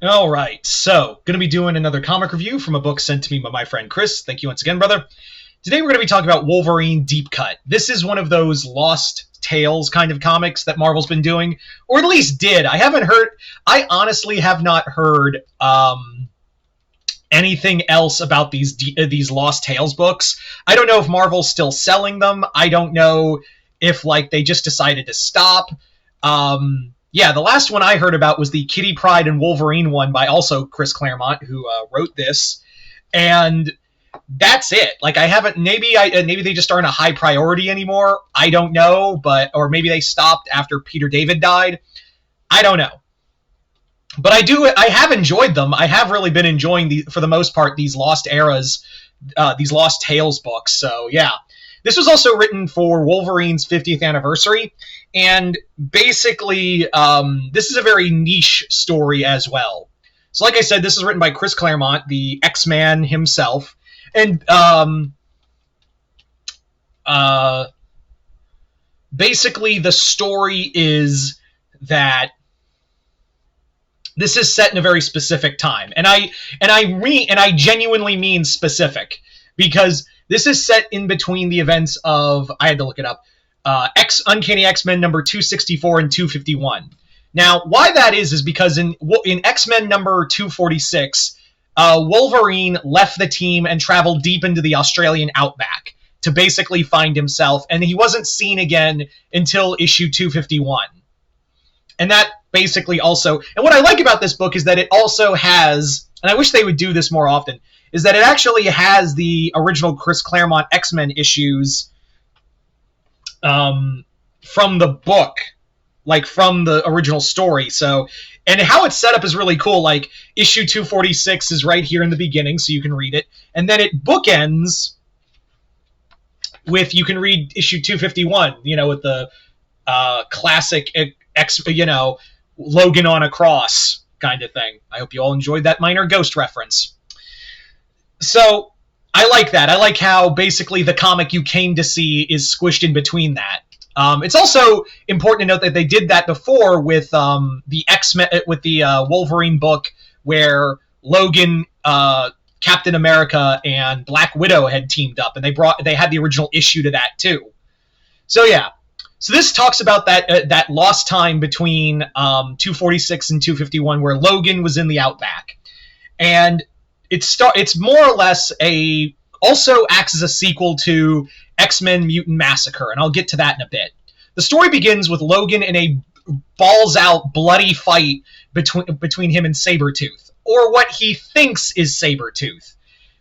All right, so going to be doing another comic review from a book sent to me by my friend Chris. Thank you once again, brother. Today we're going to be talking about Wolverine Deep Cut. This is one of those lost tales kind of comics that Marvel's been doing, or at least did. I honestly have not heard anything else about these Lost Tales books. I don't know if Marvel's still selling them. I don't know if they just decided to stop. Yeah, the last one I heard about was the Kitty Pryde and Wolverine one by also Chris Claremont, who wrote this, and that's it. I haven't. Maybe they just aren't a high priority anymore. I don't know, or maybe they stopped after Peter David died. I don't know, but I have enjoyed them. I have really been enjoying for the most part, these Lost Eras, these Lost Tales books. So yeah. This was also written for Wolverine's 50th anniversary, and basically, this is a very niche story as well. So like I said, this is written by Chris Claremont, the X-Man himself, and basically the story is that this is set in a very specific time, and I genuinely mean specific, because this is set in between the events of, I had to look it up, Uncanny X-Men number 264 and 251. Now, why that is because in X-Men number 246, Wolverine left the team and traveled deep into the Australian outback to basically find himself, and he wasn't seen again until issue 251. And that basically also, and what I like about this book is that it also has, and I wish they would do this more often, is that it actually has the original Chris Claremont X-Men issues from the book, from the original story. So, and how it's set up is really cool. Issue 246 is right here in the beginning, so you can read it. And then it bookends with, you can read issue 251, with the classic, Logan on a cross kind of thing. I hope you all enjoyed that minor Ghost reference. So, I like that. I like how basically the comic you came to see is squished in between that. It's also important to note that they did that before with the X-Men, with the Wolverine book, where Logan, Captain America, and Black Widow had teamed up, and they had the original issue to that too. So yeah. So this talks about that lost time between 246 and 251, where Logan was in the Outback, and it's more or less also acts as a sequel to X-Men Mutant Massacre, and I'll get to that in a bit. The story begins with Logan in a balls-out, bloody fight between him and Sabretooth, or what he thinks is Sabretooth,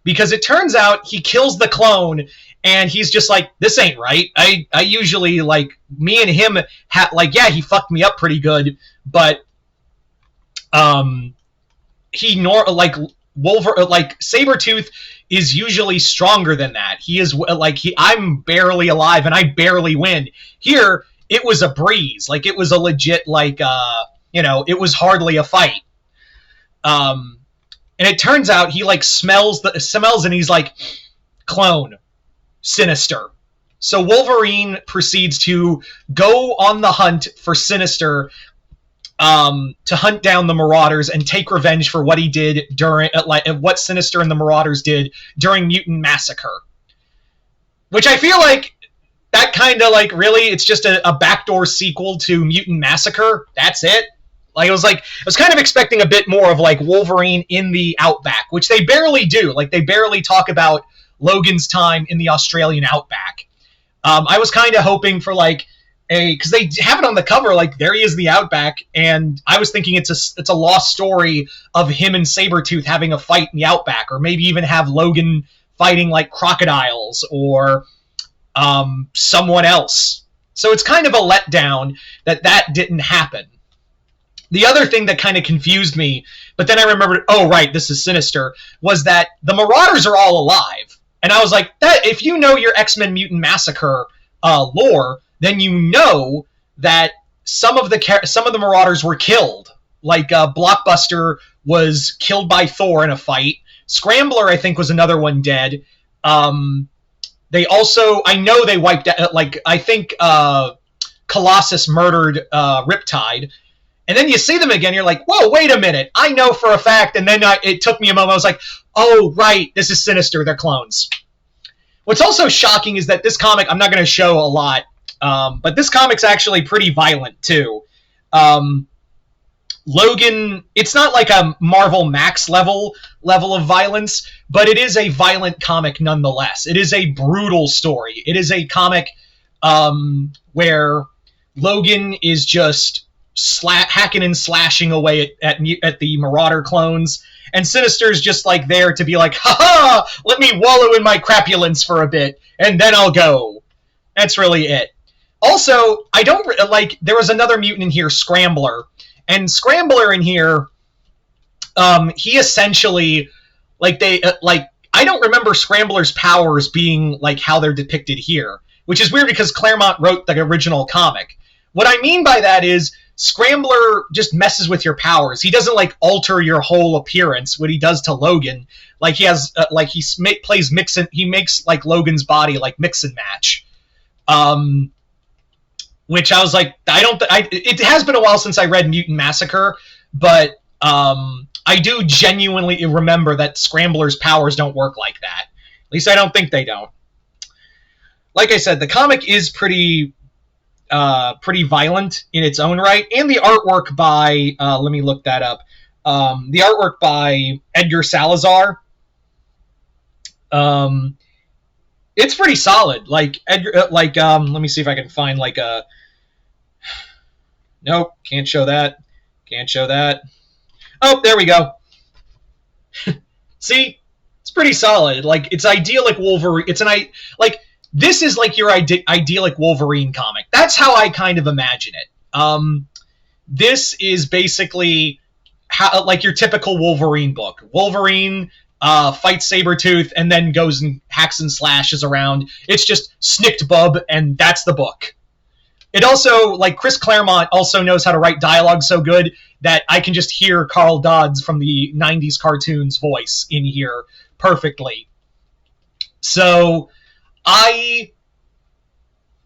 because it turns out he kills the clone, and he's just like, this ain't right. I usually, me and him, yeah, he fucked me up pretty good, but Sabretooth is usually stronger than that. He is I'm barely alive and I barely win. Here, it was a breeze. It was a legit, it was hardly a fight. And it turns out he smells and he's like, clone, Sinister. So Wolverine proceeds to go on the hunt for Sinister, to hunt down the Marauders and take revenge for what he did during, what Sinister and the Marauders did during Mutant Massacre. Which I feel like that kind of really, it's just a backdoor sequel to Mutant Massacre. That's it. I was kind of expecting a bit more of Wolverine in the Outback, which they barely do. They barely talk about Logan's time in the Australian Outback. I was kind of hoping for because they have it on the cover, there he is in the Outback, and I was thinking it's a lost story of him and Sabretooth having a fight in the Outback, or maybe even have Logan fighting crocodiles or someone else. So it's kind of a letdown that didn't happen. The other thing that kind of confused me, but then I remembered, oh right, this is Sinister, was that the Marauders are all alive. And I was like, that if you know your X-Men Mutant Massacre lore, then you know that some of the Marauders were killed. Blockbuster was killed by Thor in a fight. Scrambler, I think, was another one dead. They also, I know they wiped out, I think Colossus murdered Riptide. And then you see them again, you're like, whoa, wait a minute, I know for a fact. And then it took me a moment, I was like, oh, right, this is Sinister, they're clones. What's also shocking is that this comic, I'm not going to show a lot, but this comic's actually pretty violent, too. Logan, it's not like a Marvel Max level of violence, but it is a violent comic nonetheless. It is a brutal story. It is a comic where Logan is just hacking and slashing away at the Marauder clones, and Sinister's just like there to be like, ha-ha, let me wallow in my crapulence for a bit, and then I'll go. That's really it. Also, I don't like, there was another mutant in here, Scrambler, and Scrambler in here, he essentially, like, I don't remember Scrambler's powers being like how they're depicted here, which is weird because Claremont wrote the original comic. What I mean by that is Scrambler just messes with your powers. He doesn't like alter your whole appearance. What he does to Logan, like he has, plays mix and he makes like Logan's body like mix and match. Which I was like, it has been a while since I read Mutant Massacre, but I do genuinely remember that Scrambler's powers don't work like that. At least I don't think they don't. Like I said, the comic is pretty violent in its own right, and the artwork by, let me look that up, the artwork by Edgar Salazar, it's pretty solid. Like, Edgar, let me see if I can find like a, nope, can't show that, oh, there we go. See, it's pretty solid. Like, it's idyllic Wolverine, this is like your idyllic Wolverine comic. That's how I kind of imagine it. This is basically how, like, your typical Wolverine book. Wolverine fights Sabretooth and then goes and hacks and slashes around. It's just snicked bub, and that's the book. It also, like, Chris Claremont also knows how to write dialogue so good that I can just hear Carl Dodds from the 90s cartoons voice in here perfectly. So I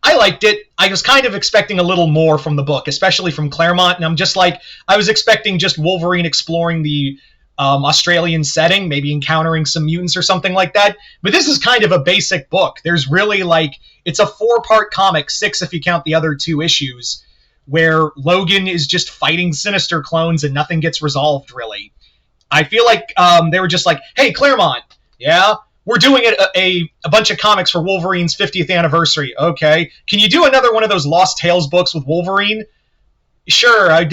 liked it. I was kind of expecting a little more from the book, especially from Claremont, and I'm just like, I was expecting just Wolverine exploring the Australian setting, maybe encountering some mutants or something like that. But this is kind of a basic book. There's really, like, it's a 4-part comic, 6 if you count the other 2 issues, where Logan is just fighting Sinister clones and nothing gets resolved, really. I feel like they were just like, hey, Claremont, yeah? We're doing a bunch of comics for Wolverine's 50th anniversary. Okay. Can you do another one of those Lost Tales books with Wolverine? Sure. I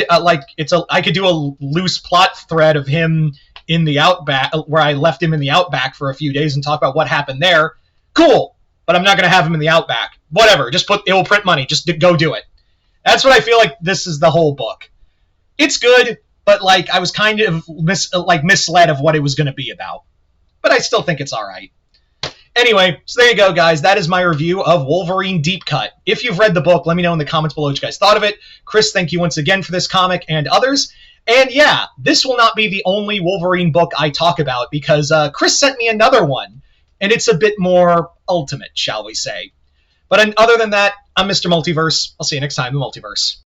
could do a loose plot thread of him in the Outback, where I left him in the Outback for a few days and talk about what happened there. Cool. But I'm not going to have him in the Outback. Whatever. Just it will print money. Just go do it. That's what I feel like this is the whole book. It's good, but like I was kind of misled of what it was going to be about. But I still think it's all right. Anyway, so there you go, guys. That is my review of Wolverine Deep Cut. If you've read the book, let me know in the comments below what you guys thought of it. Chris, thank you once again for this comic and others. And yeah, this will not be the only Wolverine book I talk about, because Chris sent me another one, and it's a bit more ultimate, shall we say. But other than that, I'm Mr. Multiverse. I'll see you next time in the Multiverse.